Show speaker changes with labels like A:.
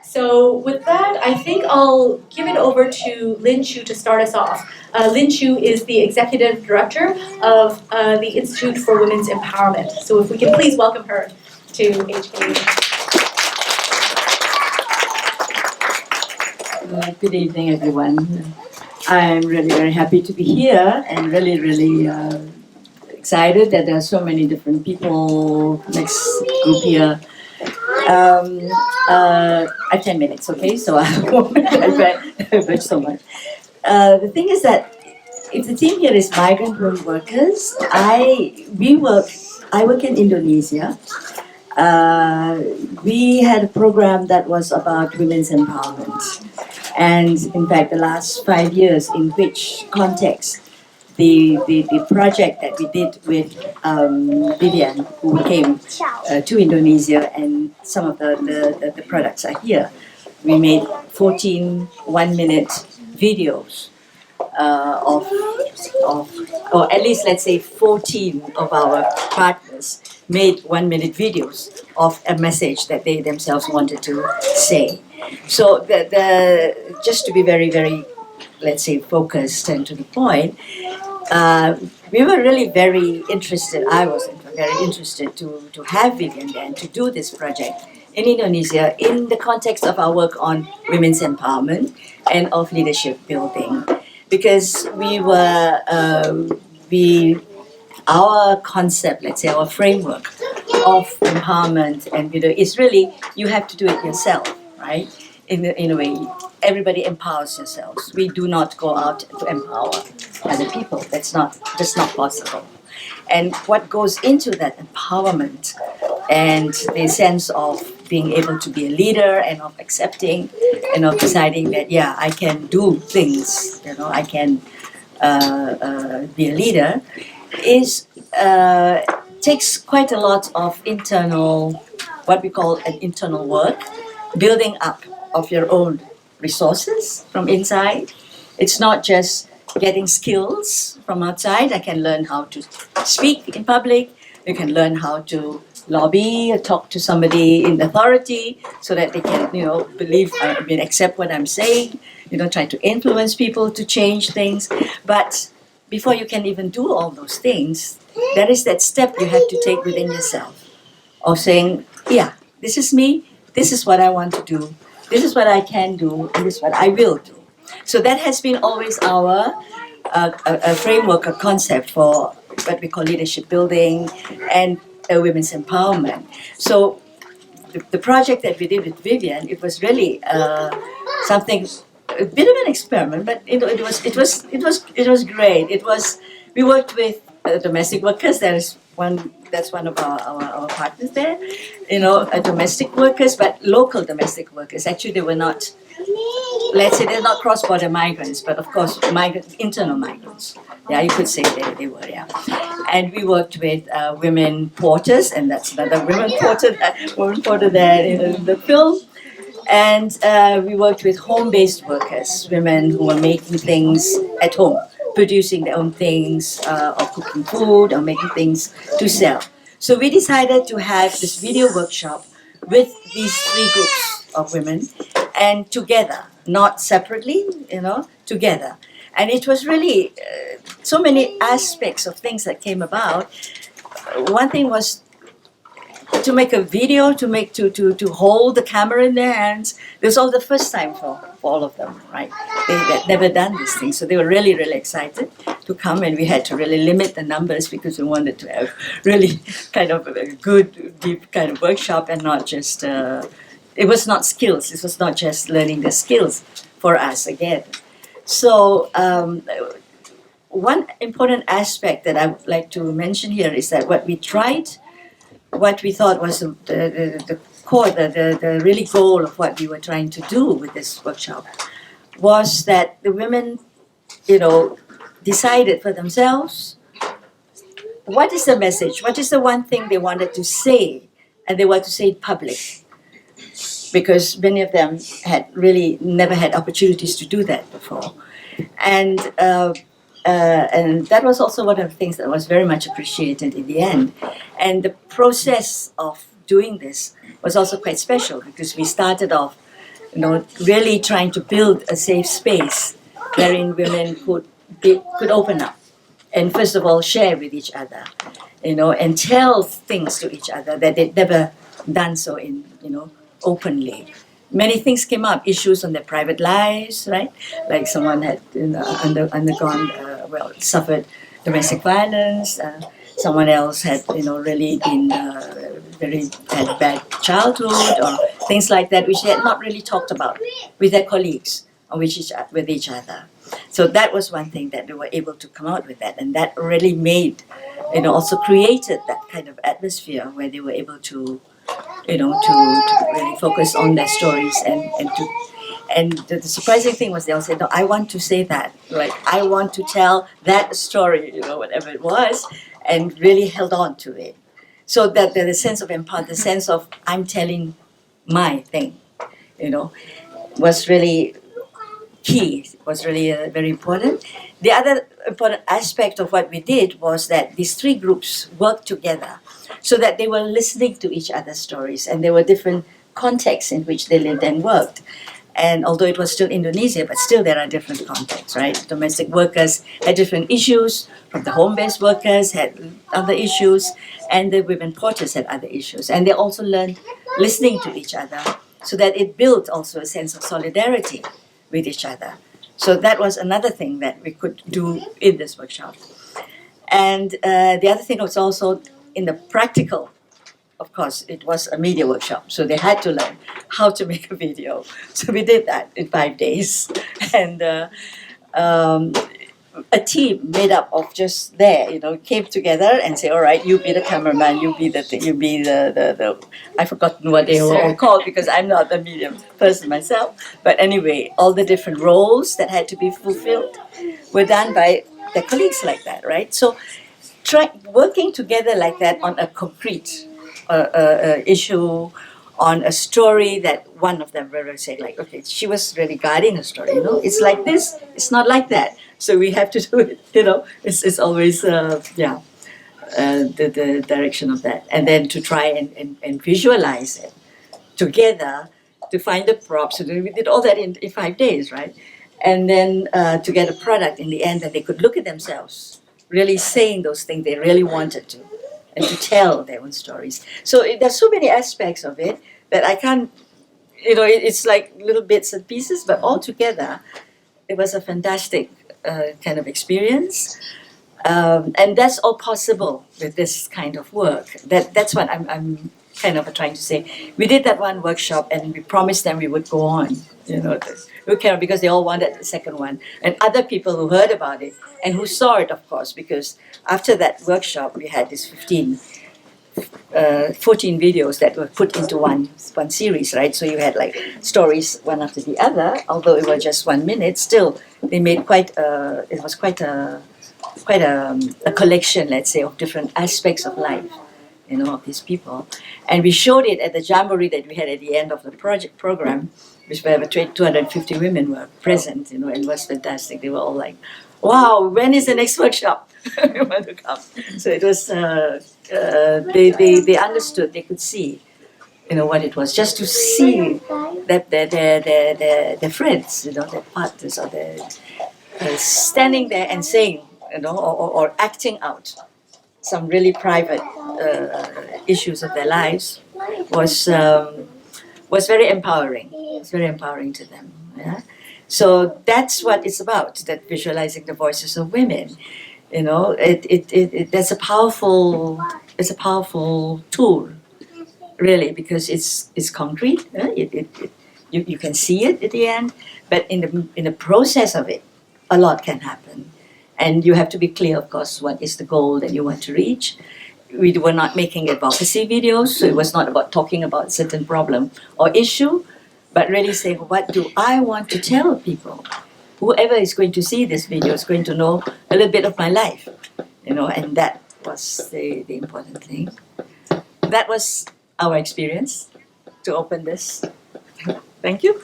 A: So with that, I think I'll give it over to Lin Chu to start us off. Lin Chu is the Executive Director of the Institute for Women's Empowerment. So if we can please welcome her to HK.
B: Good evening, everyone. I'm really very happy to be here and really excited that there are so many different people next group here. I have 10 minutes, okay? So I won't divert so much. The thing is that if the theme here is migrant women workers, I work in Indonesia. We had a program that was about women's empowerment. And in fact, the last 5 years, in which context the project that we did with Vivian, who came to Indonesia, and some of the products are here. We made 14 one-minute videos or at least let's say 14 of our partners made one-minute videos of a message that they themselves wanted to say. So just to be very, let's say, focused and to the point, we were really very interested, I was very interested to have Vivian there and to do this project in Indonesia in the context of our work on women's empowerment and of leadership building. Because our concept, let's say our framework of empowerment and is really, you have to do it yourself, right? In a way, everybody empowers yourselves. We do not go out to empower other people. That's not possible. And what goes into that empowerment and the sense of being able to be a leader and of accepting and of deciding that, yeah, I can do things, I can be a leader, takes quite a lot of internal, what we call an internal work, building up of your own resources from inside. It's not just getting skills from outside. I can learn how to speak in public. You can learn how to lobby or talk to somebody in authority so that they can, accept what I'm saying. Try to influence people to change things. But before you can even do all those things, there is that step you have to take within yourself of saying, yeah, this is me. This is what I want to do. This is what I can do. And this is what I will do. So that has been always our a framework, a concept for what we call leadership building and women's empowerment. So the project that we did with Vivian, it was really something, a bit of an experiment, but it was great. We worked with domestic workers. That's one of our partners there. Domestic workers, but local domestic workers. Actually, they were not. Let's say they're not cross-border migrants, but of course, internal migrants. Yeah, you could say they were, yeah. And we worked with women porters, and that's another women porter there in the film. And we worked with home-based workers, women who were making things at home, producing their own things, or cooking food, or making things to sell. So we decided to have this video workshop with these 3 groups of women, and together, not separately, together. And it was really so many aspects of things that came about. One thing was to make a video, to hold the camera in their hands. It was all the first time for all of them, right? They had never done this thing, so they were really excited to come, and we had to really limit the numbers because we wanted to have really kind of a good, deep kind of workshop and not just. It was not skills. It was not just learning the skills for us again. So one important aspect that I would like to mention here is that what we thought was the core, the really goal of what we were trying to do with this workshop was that the women, decided for themselves what is the message, what is the one thing they wanted to say, and they wanted to say it public. Because many of them had really never had opportunities to do that before. And that was also one of the things that was very much appreciated in the end. And the process of doing this was also quite special because we started off really trying to build a safe space wherein women could open up and first of all share with each other, and tell things to each other that they'd never done so in, openly. Many things came up, issues on their private lives, right? Like someone had undergone, suffered domestic violence. Someone else had, really been had bad childhood or things like that, which they had not really talked about with their colleagues or with each other. So that was one thing that they were able to come out with that, and that really made, also created that kind of atmosphere where they were able to, to really focus on their stories and the surprising thing was they all said, no, I want to say that, like I want to tell that story, whatever it was, and really held on to it. So that the sense of empowerment, the sense of I'm telling my thing, was really key, was really very important. The other important aspect of what we did was that these three groups worked together so that they were listening to each other's stories, and there were different contexts in which they lived and worked. And although it was still Indonesia, but still there are different contexts, right? Domestic workers had different issues, from the home-based workers had other issues, and the women porters had other issues. And they also learned listening to each other, so that it built also a sense of solidarity with each other. So that was another thing that we could do in this workshop. And the other thing was also in the practical. Of course, it was a media workshop, so they had to learn how to make a video. So we did that in 5 days, and a team made up of just came together and say, all right, you be the cameraman, you be the I've forgotten what they were all called because I'm not a media person myself. But anyway, all the different roles that had to be fulfilled were done by their colleagues like that, right? So working together like that on a concrete issue, on a story that one of them will say, like, okay, she was really guiding a story, it's like this, it's not like that. So we have to do it, it's always, the direction of that. And then to try and visualize it together, to find the props. So we did all that in 5 days, right? And then to get a product in the end that they could look at themselves, really saying those things they really wanted to, and to tell their own stories. So there's so many aspects of it that I can't, it's like little bits and pieces, but all together, it was a fantastic kind of experience. And that's all possible with this kind of work. That's what I'm kind of trying to say. We did that one workshop and we promised them we would go on, because they all wanted the second one. And other people who heard about it and who saw it, of course, because after that workshop we had this 14 videos that were put into one series, right? So you had like stories one after the other, although it was just 1 minute, still they made quite a collection, let's say, of different aspects of life, of these people. And we showed it at the jamboree that we had at the end of the program, which where 250 women were present, and it was fantastic. They were all like, wow, when is the next workshop? We want to come. So it was, they understood, they could see, what it was, just to see that their friends, their partners, or their standing there and saying, or acting out some really private issues of their lives was very empowering. It's very empowering to them. Yeah? So that's what it's about, that visualizing the voices of women. That's a powerful tool, really, because it's concrete. You can see it at the end, but in the process of it, a lot can happen. And you have to be clear, of course, what is the goal that you want to reach. We were not making advocacy videos, so it was not about talking about a certain problem or issue, but really saying, what do I want to tell people? Whoever is going to see this video is going to know a little bit of my life, and that was the important thing. That was our experience to open this. Thank you.